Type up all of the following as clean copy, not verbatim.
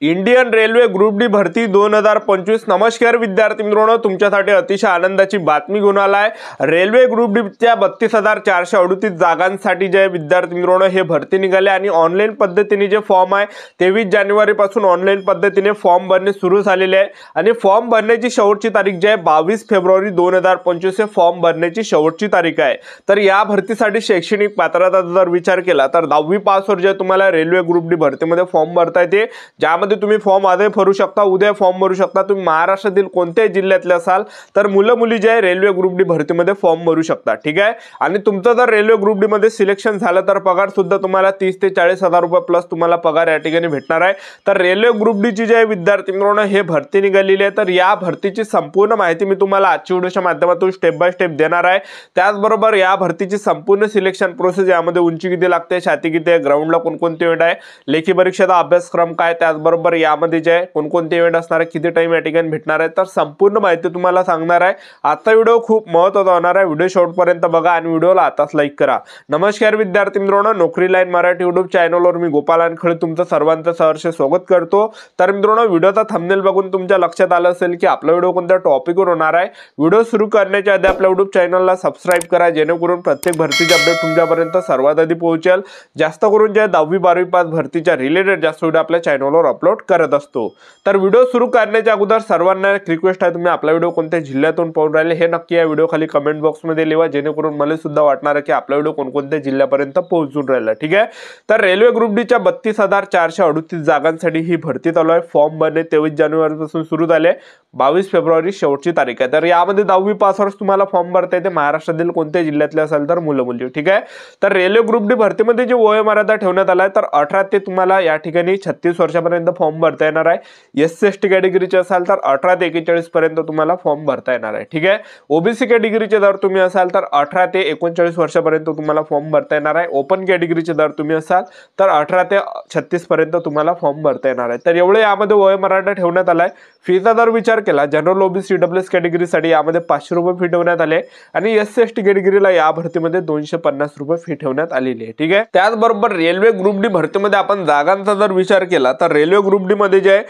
Indian railway group D भरती 2025। नमस्कार विद्यार्थी मित्रांनो, तुमच्यासाठी अतिशय आनंदाची बातमी घेऊन आलाय। रेल्वे ग्रुप डी च्या 32,438 जागांसाठी जे विद्यार्थी मित्रांनो हे भरती निघाले आणि ऑनलाईन पद्धतीने जे फॉर्म आहे 23 जानेवारी पासून ऑनलाईन पद्धतीने फॉर्म भरणे सुरू झालेले आहे आणि फॉर्म भरण्याची शेवटची तारीख जी आहे 22 फेब्रुवारी 2025 हे फॉर्म भरण्याची शेवटची तारीख आहे। तर या भरतीसाठी शैक्षणिक पात्रता जर विचार केला तर 10वी पासवर जे तुम्हाला रेल्वे ग्रुप डी भरतीमध्ये फॉर्म भरता येते, ज्यामध्ये तुम्ही फॉर्म आजही भरू शकता, उद्या फॉर्म भरू शकता। तुम्ही महाराष्ट्रातील कोणत्याही जिल्ह्यातले असाल तर मुलं मुली जे रेल्वे ग्रुप डी भरतीमध्ये फॉर्म भरू शकता, ठीक आहे। आणि तुमचं जर रेल्वे ग्रुप डी मध्ये सिलेक्शन झालं तर पगार सुद्धा तुम्हाला 30 ते 40 हजार रुपये प्लस तुम्हाला पगार या ठिकाणी भेटणार आहे। तर रेल्वे ग्रुप डी ची जे विद्यार्थी मित्रांनो हे भरती निघालेली आहे, तर या भरतीची संपूर्ण माहिती मी तुम्हाला आजच्या व्हिडिओच्या माध्यमातून स्टेप बाय स्टेप देणार आहे। त्याचबरोबर या भरतीची संपूर्ण सिलेक्शन प्रोसेस, यामध्ये उंची किती लागते, छाती किती आहे, ग्राउंडला कोणकोणते इव्हेंट आहे, लेखी परीक्षेचा अभ्यासक्रम काय, त्याचबरोबर यामध्ये जे कोणकोणते इव्हेंट असणार आहे, किती टाइम या ठिकाणी भेटणार आहे, तर संपूर्ण माहिती तुम्हाला सांगणार आहे। आजचा व्हिडिओ खूप महत्त्वाचा होणार आहे, व्हिडिओ शेवटपर्यंत बघा आणि व्हिडिओला आताच लाईक करा। नमस्कार विद्यार्थी मित्रांनो, नोकरी लाईन मराठी युट्यूब चॅनलवर मी गोपाल अनखळे तुमचं सर्वांचं सहर्ष स्वागत करतो। तर मित्रांनो, व्हिडिओचा थंबनेल बघून तुमच्या लक्षात आलं असेल की आपला व्हिडिओ कोणत्या टॉपिकवर होणार आहे। व्हिडिओ सुरू करण्याच्या आधी आपल्या युट्यूब चॅनलला सबस्क्राइब करा, जेणेकरून प्रत्येक भरतीचे अपडेट तुमच्यापर्यंत सर्वात आधी पोहोचेल। जास्त करून जे 10वी 12वी पास भरतीच्या रिलेटेड जास्त व्हिडिओ आपल्या चॅनलवर अपलोड करत असतो। तर व्हिडिओ सुरू करण्याच्या अगोदर सर्वांना एक रिक्वेस्ट आहे, तुम्ही आपला व्हिडिओ कोणत्या जिल्ह्यातून पाहून राहिले हे नक्की या व्हिडिओ खाली कमेंट बॉक्समध्ये लिहा, जेणेकरून मला सुद्धा वाटणार आहे की आपला व्हिडिओ कोणकोणत्या जिल्ह्यापर्यंत पोहोचून राहिला, ठीक आहे। तर रेल्वे ग्रुप डी च्या 32,438 जागांसाठी ही भरती चालू आहे। फॉर्म भरणे 23 जानेवारी पासून सुरू झाले, 22 फेब्रुवारी शेवटची तारीख आहे। तर यामध्ये 10वी पासवर्ड तुम्हाला फॉर्म भरता येते, महाराष्ट्रातील कोणत्याही जिल्ह्यातले असेल तर मुलं मुली, ठीक आहे। तर रेल्वे ग्रुप डी भरतीमध्ये जे वयोमर्यादा ठेवण्यात आला आहे तर 18 ते तुम्हाला या ठिकाणी 36 वर्षापर्यंत फॉर्म भरता येणार आहे। एससी एसटी कॅटेगरीचे असाल तर 18 ते 41 पर्यंत तुम्हाला फॉर्म भरता येणार आहे, ठीक आहे। ओबीसी कॅटेगरीचे जर तुम्ही असाल तर 18 ते 39 वर्षापर्यंत तुम्हाला फॉर्म भरता येणार आहे। ओपन कॅटेगरीचे जर तुम्ही असाल तर 18 ते 36 पर्यंत तुम्हाला फॉर्म भरता येणार आहे। तर एवढे यामध्ये वयोमर्यादा ठेवण्यात आलाय। फीचा जर विचार केला, जनरल ओबीसी डब्ल्यूएस कॅटेगरीसाठी यामध्ये 500 रुपये फी ठेवण्यात आले आणि एससी एसटी कॅटेगरीला या भरतीमध्ये 250 रुपये फी ठेवण्यात आलेली आहे, ठीक आहे। त्याचबरोबर रेल्वे ग्रुप डी भरतीमध्ये आपण जागांचा जर विचार केला तर रेल्वे ग्रुप डी मध्ये जे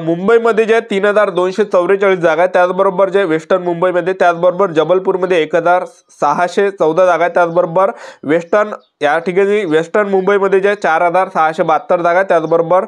मुंबईमध्ये जे 3,244 जागा आहे, त्याचबरोबर जे वेस्टर्न मुंबईमध्ये, त्याचबरोबर जबलपूरमध्ये 1,614 जागा आहे, त्याचबरोबर वेस्टर्न या ठिकाणी वेस्टर्न मुंबईमध्ये जे 4,672 जागा आहे, त्याचबरोबर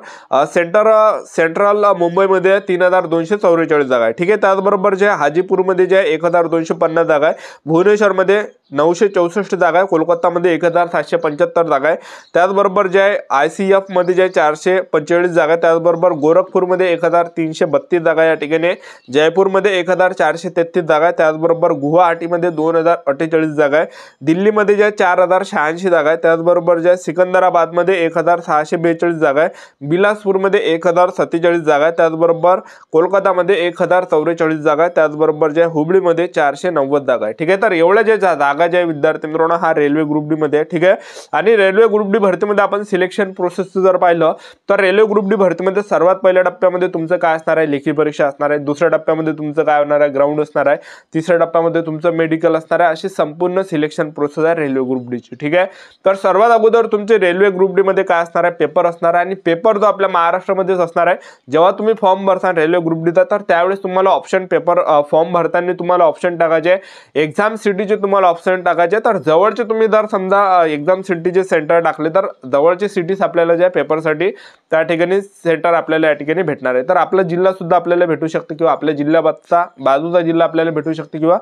सेंट्रल मुंबईमध्ये 3,244 जागा आहे, ठीक आहे। त्याचबरोबर जे हाजीपूरमध्ये जे 1,250 जागा आहे, भुवनेश्वरमध्ये 964 जागा आहे, कोलकातामध्ये 1,775 जागा आहे, त्याचबरोबर जे ICF मध्ये जे 445 जागा आहे, त्याचबरोबर गोरखपूरमध्ये 1,332 जागा या ठिकाणी, जयपूरमध्ये 1,433 जागा आहे, त्याचबरोबर गुवाहाटीमध्ये 2,048 जागा आहे, दिल्लीमध्ये जे 4,086 जागा आहे, त्याचबरोबर जे सिकंदराबादमध्ये 1,642 जागा आहे, बिलासपूरमध्ये 1,047 जागा आहे, त्याचबरोबर कोलकातामध्ये 1,044 जागा आहे, त्याचबरोबर जे हुबळीमध्ये 490 जागा आहे, ठीक आहे। तर एवढ्या जे जागा जे विद्यार्थी मित्रांनो हा रेल्वे ग्रुप डी मध्ये, ठीक आहे। आणि रेल्वे ग्रुप डी भरतीमध्ये आपण सिलेक्शन प्रोसेस जर पाहिलं तर रेल्वे ग्रुप डी भरतीमध्ये सर्वात पहिल्या टप्प्यामध्ये तुमचं काय असणार आहे, लेखी परीक्षा असणार आहे। दुसऱ्या टप्प्यामध्ये तुमचं काय होणार आहे, ग्राउंड असणार आहे। तिसऱ्या टप्प्यामध्ये तुमचं मेडिकल असणार आहे। अशी संपूर्ण सिलेक्शन प्रोसेस आहे रेल्वे ग्रुप डी ची, ठीक आहे। तर सर्वात अगोदर तुमचे रेल्वे ग्रुप डी मध्ये काय असणार आहे, पेपर असणार आहे आणि पेपर जो आपल्या महाराष्ट्रामध्येच असणार आहे। जेव्हा तुम्ही फॉर्म भरता रेल्वे ग्रुप डीचा तर त्यावेळेस तुम्हाला ऑप्शन पेपर फॉर्म भरताना तुम्हाला ऑप्शन टाकायचे, एक्झाम सिटीचे तुम्हाला ऑप्शन टाकायचे। तर जवळचे तुम्ही जर समजा एक्झाम सिटीचे सेंटर टाकले तर जवळचे सिटीज आपल्याला ज्या पेपरसाठी त्या ठिकाणी सेंटर आपल्याला या ठिकाणी भेटणार आहे। तर आपला जिल्हा सुद्धा आपल्याला भेटू शकतो किंवा आपल्या जिल्ह्याचा बाजूचा जिल्हा आपल्याला भेटू शकतो किंवा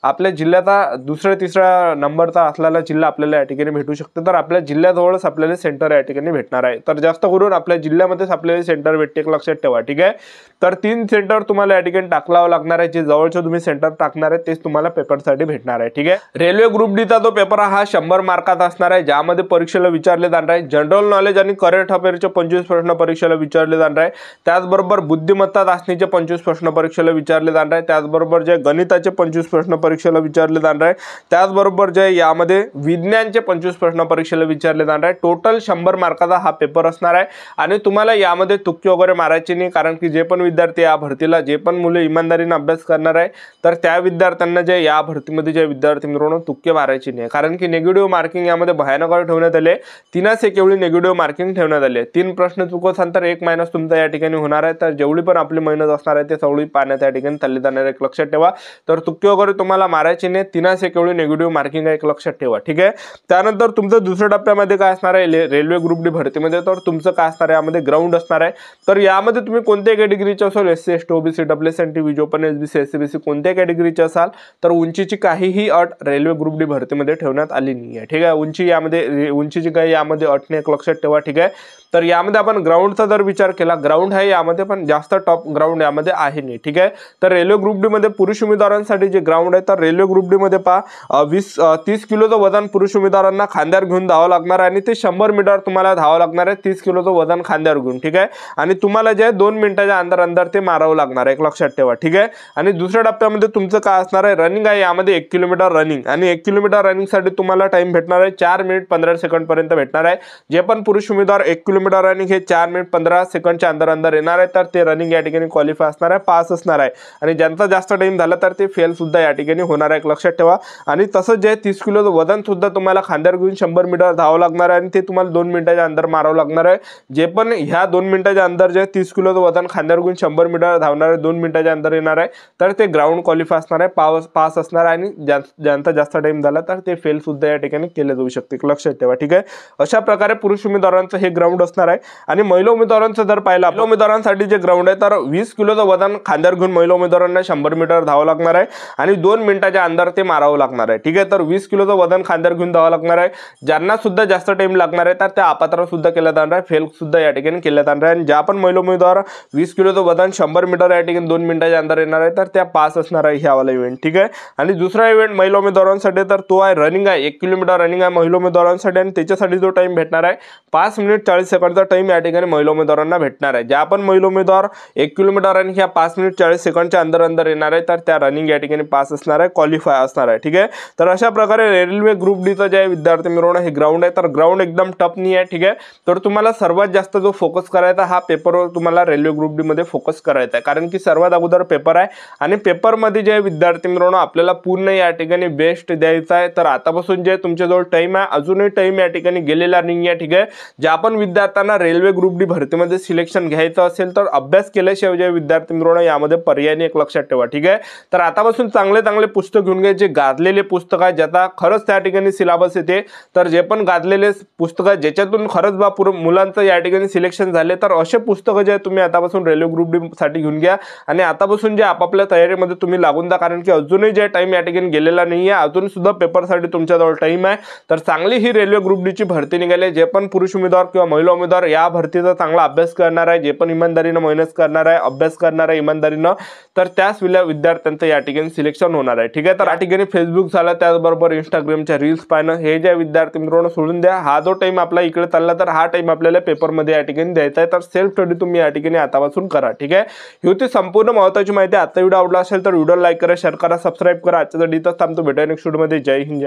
आपल्या जिल्ह्याचा दुसऱ्या तिसऱ्या नंबरचा असलेला जिल्हा आपल्याला या ठिकाणी भेटू शकतो। तर आपल्या जिल्ह्याजवळच आपल्याला सेंटर या ठिकाणी भेटणार आहे। तर जास्त करून आपल्या जिल्ह्यामध्येच आपल्याला सेंटर भेटते, एक लक्षात ठेवा, ठीक आहे। तर 3 सेंटर तुम्हाला या ठिकाणी टाकलावं लागणार आहे। जे जवळचे तुम्ही सेंटर टाकणार आहे तेच तुम्हाला पेपरसाठी भेटणार आहे, ठीक आहे। रेल्वे ग्रुप डी चा जो पेपर हा 100 मार्काचा असणार आहे, ज्यामध्ये परीक्षेला विचारले जाणार आहे जनरल नॉलेज आणि करंट अफेअरचे 25 प्रश्न परीक्षेला विचारले जाणार आहे। त्याचबरोबर बुद्धिमत्ता चाचणीचे 25 प्रश्न परीक्षेला विचारले जाणार आहे। त्याचबरोबर जे गणिताचे 25 प्रश्न परीक्षेला विचारले जाणार आहे। त्याचबरोबर जे यामध्ये विज्ञानचे 25 प्रश्न परीक्षेला विचारले जाणार आहे। टोटल 100 मार्काचा हा पेपर असणार आहे आणि तुम्हाला यामध्ये तुक्के वगैरे मारायचे नाही, कारण की जे पण विद्यार्थी या भरतीला जे पण मुले इमानदारीने अभ्यास करणार आहे तर त्या विद्यार्थ्यांना जे या भरतीमध्ये जे विद्यार्थी मित्रांनो तुक्के मारायचे नाही, कारण की निगेटिव्ह मार्किंग यामध्ये भयानक ठेवण्यात आले। 3 एवढी निगेटिव्ह मार्किंग ठेवण्यात आले। 3 प्रश्न चुकवसान तर 1 मायनस तुमचा या ठिकाणी होणार आहे। तर जेवढी पण आपली मेहनत असणार आहे ते सगळी पाण्यात या ठिकाणी चालली जाणार आहे, एक लक्षात ठेवा। तर तुक्के वगैरे तुम्हाला मारायचे नाही, 3 एवढी निगेटिव्ह मार्किंग आहे, एक लक्षात ठेवा, ठीक आहे। त्यानंतर तुमचं दुसऱ्या टप्प्यामध्ये काय असणार आहे रेल्वे ग्रुप डी भरतीमध्ये, तर तुमचं काय असणार आहे यामध्ये ग्राउंड असणार आहे। तर यामध्ये तुम्ही कोणत्या कॅटेगरीचे असाल, एससी एसटी ओबीसी डब्ल्यूएसएनटी विजोपन एसबीसी एससीबीसी कोणत्या कॅटेगरीचे असाल तर उंचीची काहीही अट रेल्वे ग्रुप डी भरतीमध्ये ठेवण्यात आली नाही आहे, ठीक आहे। उंचीची काही यामध्ये अट नाही, एक लक्षात ठेवा, ठीक आहे। तर यामध्ये आपण ग्राउंडचा जर विचार केला, ग्राउंड आहे यामध्ये पण जास्त टॉप ग्राउंड यामध्ये आहे नाही, ठीक आहे। तर रेल्वे ग्रुप डी मध्ये पुरुष उमेदवारांसाठी जे ग्राउंड आहे तर रेल्वे ग्रुप डी मध्ये पहा 30 किलोचं वजन पुरुष उमेदवारांना खांद्यावर घेऊन धावावं लागणार आहे आणि ते 100 मीटर तुम्हाला धावावं लागणार आहे 30 किलोचं वजन खांद्यावर घेऊन, ठीक आहे। आणि तुम्हाला जे 2 मिनिटाच्या अंदर ते मारावं लागणार आहे, एक लक्षात ठेवा, ठीक आहे। आणि दुसऱ्या टप्प्यामध्ये तुमचं काय असणार आहे रनिंग आहे, यामध्ये 1 किलोमीटर रनिंग आणि 1 किलोमीटर रनिंगसाठी तुम्हाला टाइम भेटणार आहे 4 मिनिट 15 सेकंड पर्यंत भेटणार आहे। जे पण पुरुष उमेदवार 1 किलोमीटर रनिंग हे 4 मिनिट 15 सेकंडच्या अंदर येणार आहे तर ते रनिंग या ठिकाणी क्वालिफाय असणार आहे, पास असणार आहे। आणि ज्यांचा जास्त टाइम झाला तर ते फेल सुद्धा या ठिकाणी होणार आहे, एक लक्षात ठेवा। आणि तसंच जे 30 किलोचं वजन सुद्धा तुम्हाला खांद्यावर घेऊन 100 मीटर धावावं लागणार आहे आणि ते तुम्हाला 2 मिनिटाच्या अंदर मारावं लागणार आहे। जे पण ह्या 2 मिनिटाच्या अंदर जे 30 किलोचं वजन खांद्यावर घेऊन 100 मीटर धावणार आहे 2 मिनिटाच्या अंदर येणार आहे तर ते ग्राउंड क्वालिफाय असणार आहे, पास असणार आहे। आणि ज्यांचा जास्त टाइम झाला तर ते फेल सुद्धा या ठिकाणी केले जाऊ शकते, एक लक्षात ठेवा, ठीक आहे। अशा प्रकारे पुरुष उमेदवारांचं हे ग्राउंड असणार आहे। आणि महिला उमेदवारांचं जर पाहिलं, महिला उमेदवारांसाठी जे ग्राउंड आहे तर 20 किलोचं वजन खांद्यावर घेऊन महिला उमेदवारांना 100 मीटर धावावं लागणार आहे आणि 2 मिनिटाच्या अंदर ते मारावं लागणार आहे, ठीक आहे। तर 20 किलोचं वजन खांद्यावर घेऊन धावावं लागणार आहे। ज्यांना सुद्धा जास्त टाइम लागणार आहे तर त्या अपात्र सुद्धा केलं जाणार आहे, फेल सुद्धा या ठिकाणी केलं जाणार आहे। आणि ज्या पण महिला उमेदवार 20 किलोचं वजन 100 मीटर या ठिकाणी 2 मिनिटाच्या अंदर येणार आहे तर त्या पास असणार आहे ह्यावाला इव्हेंट, ठीक आहे। आणि दुसरा इव्हेंट महिला उमेदवारांसाठी तर तो आहे रनिंग आहे, 1 किलोमीटर रनिंग आहे महिला उमेदवारांसाठी आणि त्याच्यासाठी जो टाइम भेटणार आहे 5 मिनिट 40 सेकंडचा टाइम या ठिकाणी महिला उमेदवारांना भेटणार आहे। ज्या पण महिला उमेदवार 1 किलोमीटर रनिंग ह्या 5 मिनिट 40 सेकंडच्या अंदर येणार आहे तर त्या रनिंग या ठिकाणी पास असणार आहे, क्वालिफाय असणार आहे, ठीक आहे। तर अशा प्रकारे रेल्वे ग्रुप डी चं जे विद्यार्थी मिळवणं हे ग्राउंड आहे तर ग्राउंड एकदम टफ नाही आहे, ठीक आहे। तर तुम्हाला सर्वात जास्त जो फोकस करायचा हा पेपरवर तुम्हाला रेल्वे ग्रुप डी मध्ये फोकस करायचा आहे, कारण की सर्वात अगोदर पेपर आहे आणि पेपरमध्ये जे विद्यार्थी मिळवणं आपल्याला पूर्ण या ठिकाणी बेस्ट द्यायचं आहे। तर आतापासून जे तुमच्याजवळ टाइम आहे अजूनही टाइम या ठिकाणी गेलेला नाही आहे, ठीक आहे। ज्या पण विद्यार्थ्यांना रेल्वे ग्रुप डी भरतीमध्ये सिलेक्शन घ्यायचं असेल तर अभ्यास केल्याशिवाय जे विद्यार्थी मिळवणं यामध्ये पर्याय नाही, एक लक्षात ठेवा, ठीक आहे। तर आतापासून चांगले पुस्तक घेऊन घ्या, जे गाजलेले पुस्तक आहे ज्याचा खरंच त्या ठिकाणी सिलेबस येते। तर जे पण गाजलेले पुस्तक आहे ज्याच्यातून खरंच बा मुलांचं या ठिकाणी सिलेक्शन झाले तर असे पुस्तकं जे तुम्ही आतापासून रेल्वे ग्रुप डी साठी घेऊन घ्या आणि आतापासून जे आपापल्या तयारीमध्ये तुम्ही लागून द्या, कारण की अजूनही जे टाइम या ठिकाणी गेलेला नाही आहे, अजून सुद्धा पेपरसाठी तुमच्याजवळ टाइम आहे। तर चांगली ही रेल्वे ग्रुप डी ची भरती निघाली, जे पण पुरुष उमेदवार किंवा महिला उमेदवार या भरतीचा चांगला अभ्यास करणार आहे, जे पण इमानदारीने मेहनत करणार आहे, अभ्यास करणार आहे इमानदारीने, तर त्याच विद्यार्थ्यांचं या ठिकाणी सिलेक्शन होणार आहे, ठीक आहे। तर या ठिकाणी फेसबुक झालं, त्याचबरोबर इंस्टाग्रामच्या रील्स पाहणं हे जे विद्यार्थी मित्रांनो सोडून द्या। हा जो टाइम आपला इकडे चालला तर हा टाइम आपल्याला पेपरमध्ये या ठिकाणी द्यायचा आहे। तर सेल्फ स्टडी तुम्ही या ठिकाणी आतापासून करा, ठीक आहे। ही होती संपूर्ण महत्त्वाची माहिती। आजचा व्हिडिओ आवडला असेल तर व्हिडिओ लाईक करा, शेअर करा, सबस्क्राईब करा। आजच्या इथंच थांबतो, भेटूया नेक्स्ट व्हिडिओमध्ये। जय हिंद।